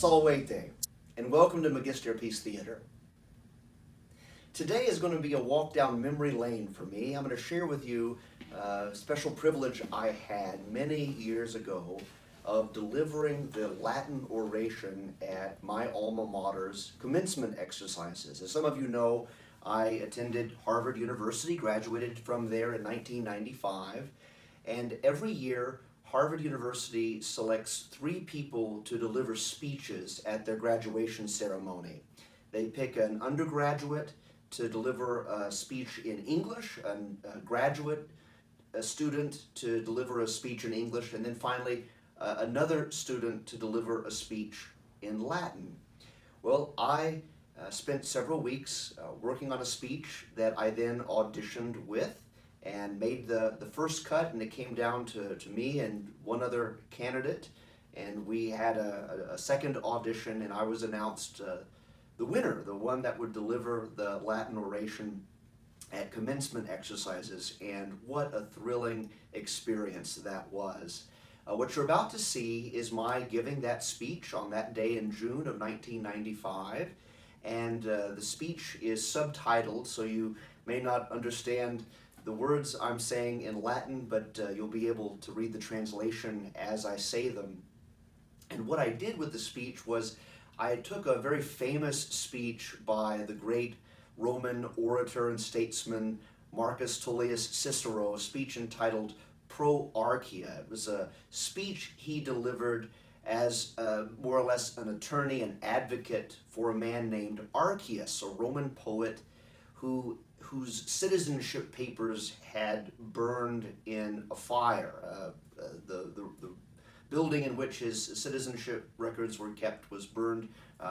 Salvete, and welcome to Magisterpiece Theater. Today is going to be a walk down memory lane for me. I'm going to share with you a special privilege I had many years ago of delivering the Latin oration at my alma mater's commencement exercises. As some of you know, I attended Harvard University, graduated from there in 1995, and every year Harvard University selects 3 people to deliver speeches at their graduation ceremony. They pick an undergraduate to deliver a speech in English, a graduate student to deliver a speech in English, and then finally another student to deliver a speech in Latin. Well, I spent several weeks working on a speech that I then auditioned with and made the first cut, and it came down to me and one other candidate, and we had a second audition, and I was announced the winner, the one that would deliver the Latin oration at commencement exercises, and what a thrilling experience that was. What you're about to see is my giving that speech on that day in June of 1995, and the speech is subtitled, so you may not understand the words I'm saying in Latin, but you'll be able to read the translation as I say them. And what I did with the speech was I took a very famous speech by the great Roman orator and statesman Marcus Tullius Cicero, a speech entitled Pro Archia. It was a speech he delivered as more or less an attorney and advocate for a man named Archias, a Roman poet whose citizenship papers had burned in a fire. The building in which his citizenship records were kept was burned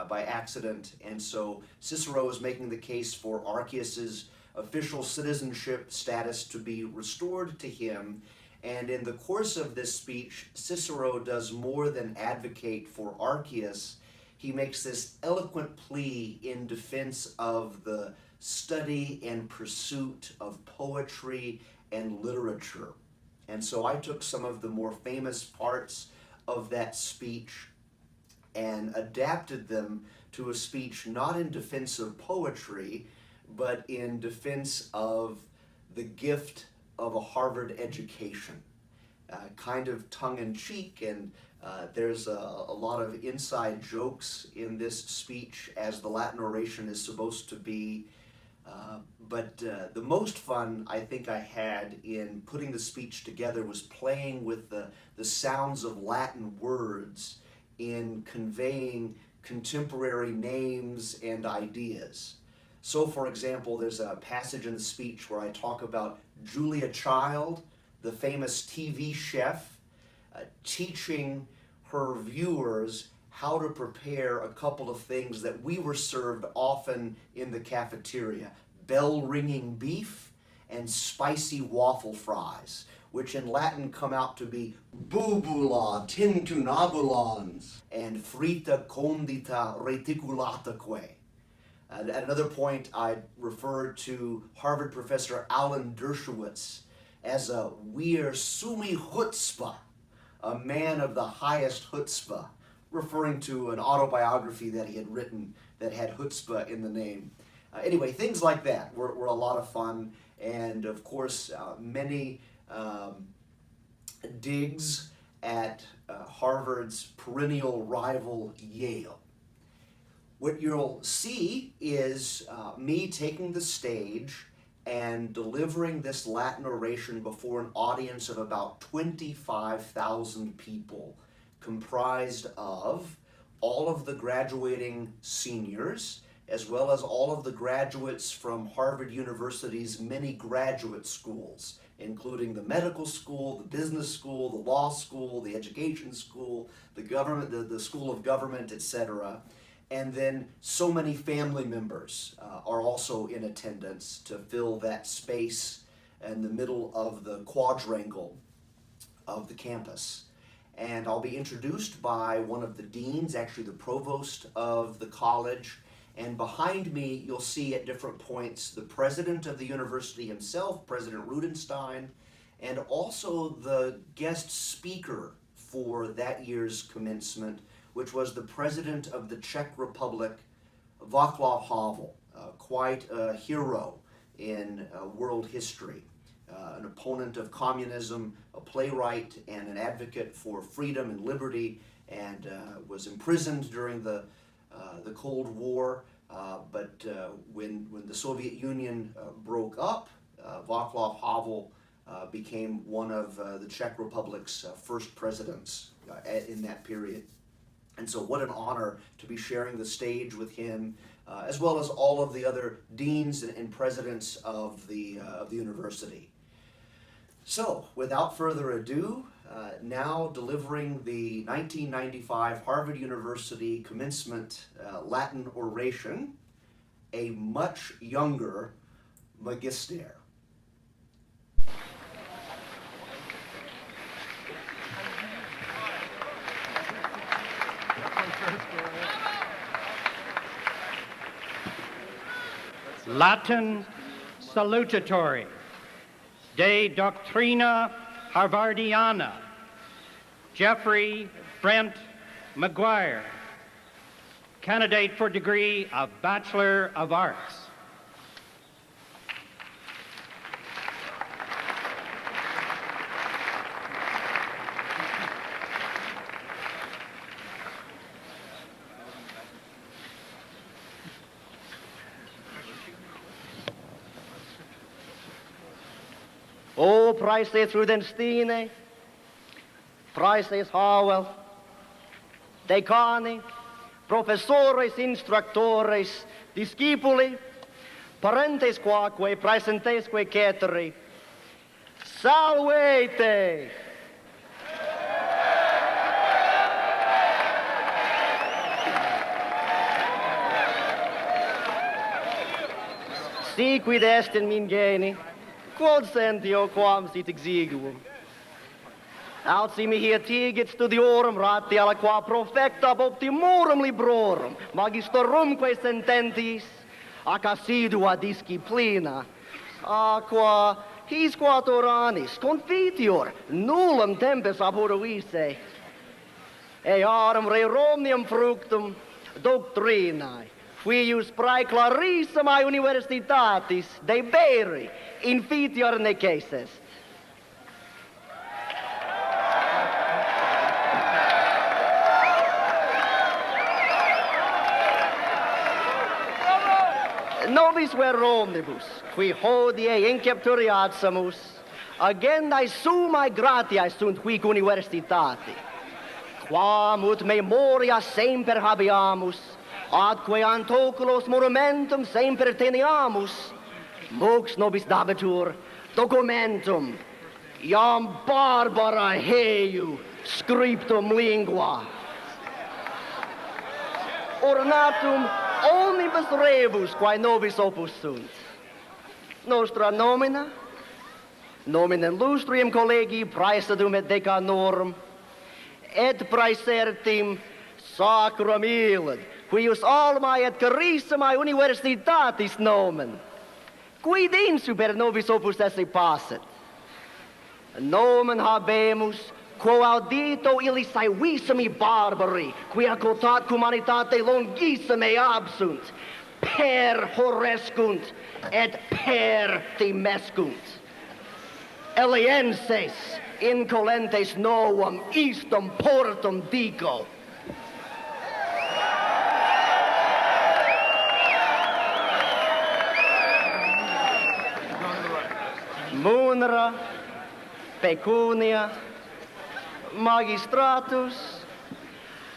by accident, and so Cicero is making the case for Archias's official citizenship status to be restored to him. And in the course of this speech, Cicero does more than advocate for Archias. He makes this eloquent plea in defense of the study and pursuit of poetry and literature. And so I took some of the more famous parts of that speech and adapted them to a speech not in defense of poetry, but in defense of the gift of a Harvard education. Kind of tongue-in-cheek, and there's a lot of inside jokes in this speech, as the Latin oration is supposed to be. But the most fun I think I had in putting the speech together was playing with the sounds of Latin words in conveying contemporary names and ideas. So, for example, there's a passage in the speech where I talk about Julia Child, the famous TV chef, teaching her viewers how to prepare a couple of things that we were served often in the cafeteria: bell-ringing beef and spicy waffle fries, which in Latin come out to be bubula tintunabulans and frita condita reticulataque. At another point, I referred to Harvard professor Alan Dershowitz as a wir sumi chutzpah, a man of the highest chutzpah, referring to an autobiography that he had written that had chutzpah in the name. Anyway, things like that were a lot of fun, and of course, many digs at Harvard's perennial rival, Yale. What you'll see is me taking the stage and delivering this Latin oration before an audience of about 25,000 people, comprised of all of the graduating seniors, as well as all of the graduates from Harvard University's many graduate schools, including the medical school, the business school, the law school, the education school, the government, the School of Government, etc. And then so many family members are also in attendance to fill that space in the middle of the quadrangle of the campus. And I'll be introduced by one of the deans, actually the provost of the college. And behind me, you'll see at different points the president of the university himself, President Rudenstein, and also the guest speaker for that year's commencement which was the president of the Czech Republic, Václav Havel, quite a hero in world history, an opponent of communism, a playwright, and an advocate for freedom and liberty, and was imprisoned during the Cold War. But when the Soviet Union broke up, Václav Havel became one of the Czech Republic's first presidents in that period. And so what an honor to be sharing the stage with him, as well as all of the other deans and presidents of the university. So, without further ado, now delivering the 1995 Harvard University Commencement Latin Oration, a much younger Magister. Latin salutatory, de doctrina Harvardiana, Jeffrey Brent McGuire, candidate for degree of Bachelor of Arts. O praise through den Stine, praise Howell, decani, professores instructores, discipuli, parentes quaque praesentesque ceteri, salvete! Si quid est in min geni, quod sentio quam sit exiguum. Aut si mihi tigit studiorum ratiala qua profecta optimorum librorum, magisterumque sententis, ac assidua disciplina, aqua his quaturanis confitior nullum tempus aburuisse, earum reromnium fructum doctrinae, Fius prae clarissimai universitatis deberi infitior neces. Nobis ver omnibus, qui hodie incepturiatsamus, agendae summae gratiae sunt huic universitati, quam ut memoria semper habeamus, atque antoculos monumentum semper teniamus, mux nobis dabitur documentum, iam barbara heu scriptum lingua. Ornatum omnibus rebus quae nobis opus sunt. Nostra nomina, nominem lustrium collegi praesedum et decanorum, et praesertim sacrum illud, quius almae et carissimai universitatis nomen, quid in super nobis opus esse passet. Nomen habemus, quo audito illis aevissimi barbari, quia cotat humanitate longissime absunt, per horrescunt et per timescunt. Elienses incolentes novum istum portum dico. Munera, pecunia, magistratus,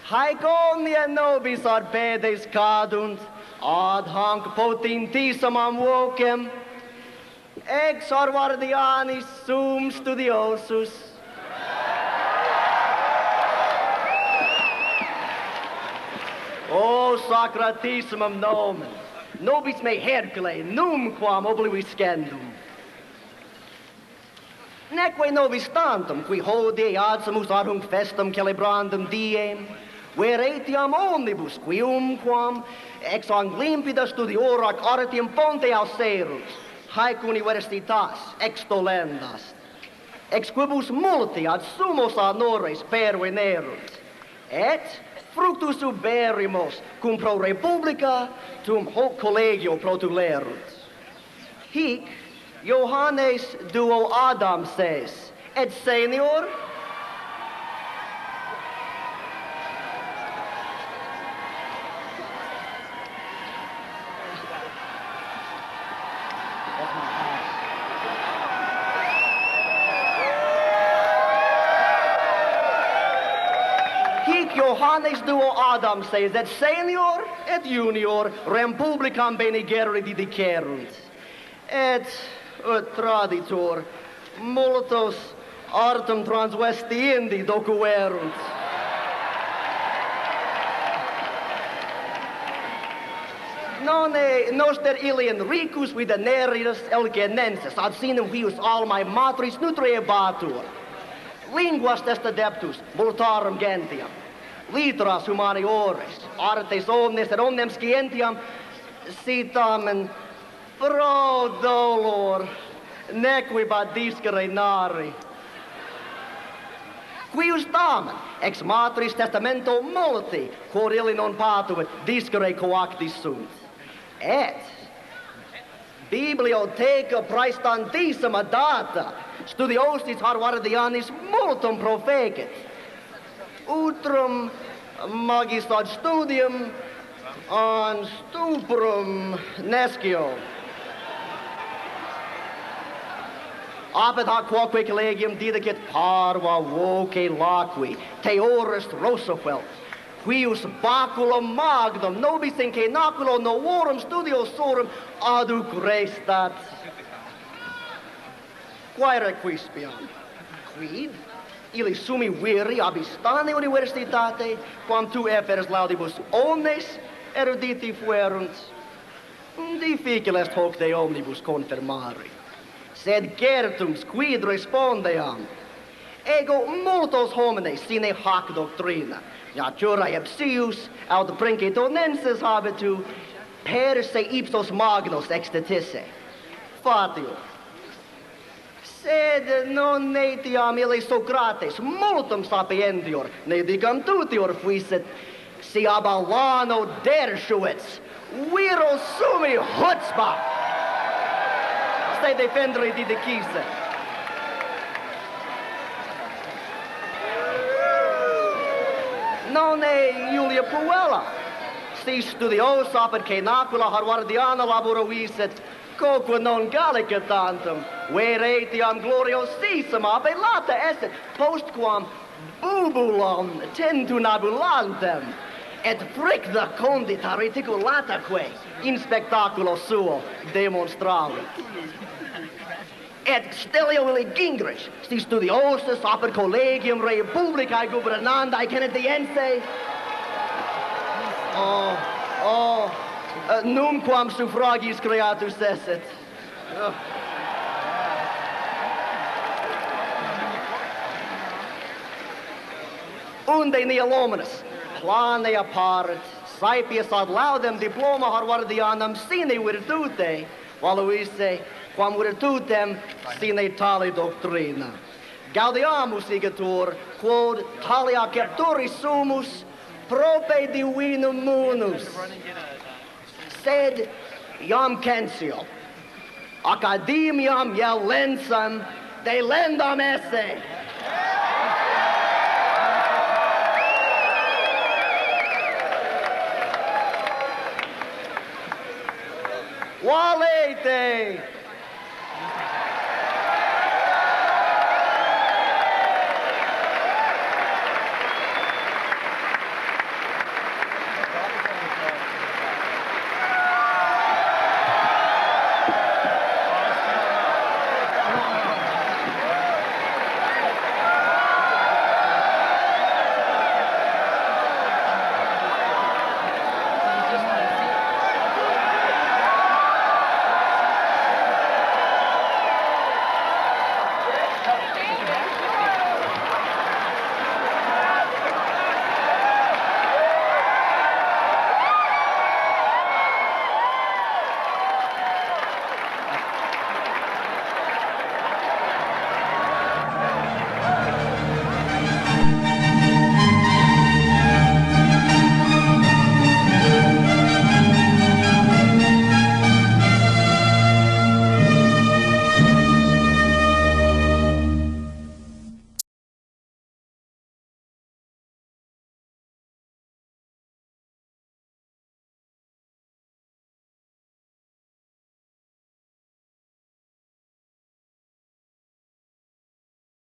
haec omnia nobis ad pedes cadunt, ad hanc potentissimam vocem, ex Harvardianis sum studiosus. O sacratissimum nomen, nobis me Hercule numquam oblivis scendum. Neque nobis tantum, qui hodie adsumus ad hunc festum celebrandum diem, ver etiam omnibus, quiumquam ex hanc limpida studiorac artium ponte auserus, haec universitas extolendas, ex quibus multi ad sumos honores pervenerunt, et fructus uberimus, cum pro republica, tum hoc collegio protulerunt. Hic Johannes duo Adam says, et senior, Johannes duo Adam says, et senior et junior rem publicam benigere didicerunt. Et traditor multos artem transvestiendi docuerunt. Nonne noster ilien ricus videnerius elgenensis, ad sinem huius almae matris nutrebatur. Linguas est adeptus, multarum gentiam. Litras humaniores, artes omnes et omnem scientiam, citamen pro dolor, nequibat discere nari. Quius tamen, ex matris testamento multi, quod illi non patuit, discere coactis sunt. Et bibliotheca praestantissima data, studiosis Harvardianis multum profecit. Utrum magis ad studium an stuprum nescio. Apud hoc quoque collegium didicit parva voce laqui, Theorist Roosevelt, quius baculum magnum nobis in cenaculo novorum studiosorum aduc restat. Quaere quispiam? Quid? Illi summi viri abistane universitate, quam tu efferes laudibus omnes eruditi fuerunt. Difficile est hoc de omnibus confirmari. Sed certums quid respondeam. Ego multos homines sine hac doctrina, natura ipsius aut princitonensis habitu, per se ipsos magnos extitisse. Fatio. Sed non etiam illi Socrates multum sapientior, ne dicam tutior fuisit, si ab Alano Dershowitz, viro summi chutzpah, se defendere didicisse. Non è Julia Puella, si studios apud cenacula Harvardiana laboruisit, quoque non gallica tantum, vere etiam gloriosissima appellata esset, postquam bubulam tentunabulantem, et fricta condita reticulataque in spectaculo suo demonstravit. Et stelio illi Gingrich, si studiosus apud collegium republicae gubernandae Canadiense, numquam suffragis creatus esset. Unde nihil omnes plane apparet, saepius ad laudem diploma Harvardianam sine virtute, valuisse quam virtutem sine tali doctrina. Gaudiamus igitur, quod talia capturis sumus, prope divinum munus. Sed iam censio, academiam ielensam delendam esse. Valete